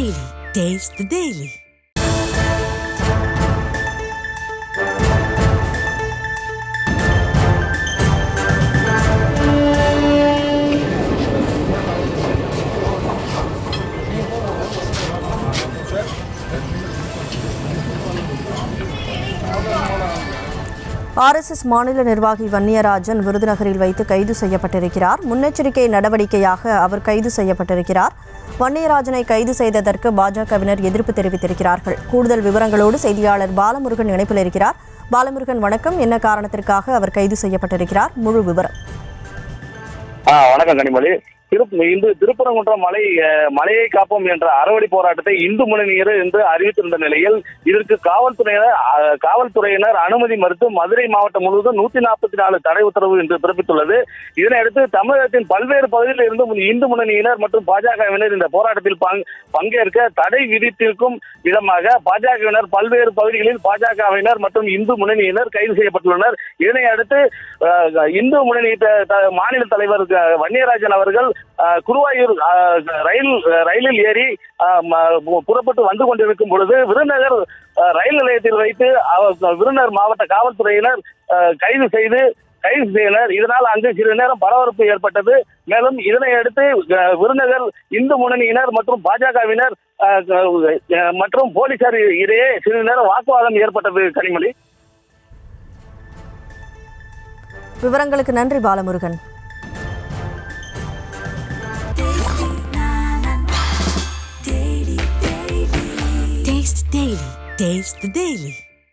Daily. Taste the Daily. RSS மாநில நிர்வாகி வன்னியராஜன் விருதுநகரில் வைத்து கைது செய்யப்பட்டிருக்கிறார். முன்னெச்சரிக்கை நடவடிக்கையாக அவர் கைது செய்யப்பட்டிருக்கிறார். வன்னியராஜனை கைது செய்ததற்கு பாஜகவினர் எதிர்ப்பு தெரிவித்திருக்கிறார்கள். கூடுதல் விவரங்களோடு செய்தியாளர் பாலமுருகன் இணைப்பில் இருக்கிறார். பாலமுருகன், வணக்கம். என்ன காரணத்திற்காக அவர் கைது செய்யப்பட்டிருக்கிறார்? முழு விவரம். வணக்கம் கனிமொழி. இன்று திருப்பரங்குன்றம் மலையை காப்போம் என்ற அறவழி போராட்டத்தை இந்து முன்னணியர் என்று அறிவித்திருந்த நிலையில் இதற்கு காவல்துறையினர் அனுமதி மறுத்து மதுரை மாவட்டம் முழுவதும் 144 தடை உத்தரவு என்று பிறப்பித்துள்ளது. இதனையடுத்து தமிழகத்தின் பல்வேறு பகுதிகளில் இருந்து இந்து முன்னணியினர் மற்றும் பாஜகவினர் இந்த போராட்டத்தில் பங்கேற்க தடை விதித்திருக்கும் விதமாக பாஜகவினர் பல்வேறு பகுதிகளில் பாஜகவினர் மற்றும் இந்து முன்னணியினர் கைது செய்யப்பட்டுள்ளனர். இதனை அடுத்து இந்து முன்னணி மாநில தலைவர் வன்னியராஜன் அவர்கள் குருவாயூர் ரயிலில் ஏறி புறப்பட்டு வந்து கொண்டிருக்கும் பொழுது விருதுநகர் ரயில் நிலையத்தில் வைத்து விருதுநகர் மாவட்ட காவல்துறையினர் கைது செய்தனர். இதனால் அங்கு சிறிது நேரம் பரபரப்பு ஏற்பட்டது. மேலும் இதனை அடுத்து விருதுநகர் இந்து முன்னணியினர் மற்றும் பாஜகவினர் மற்றும் போலீசார் இடையே சிறிது நேரம் வாக்குவாதம் ஏற்பட்டது. கனிமொழி, விவரங்களுக்கு நன்றி பாலமுருகன். Taste the Daily.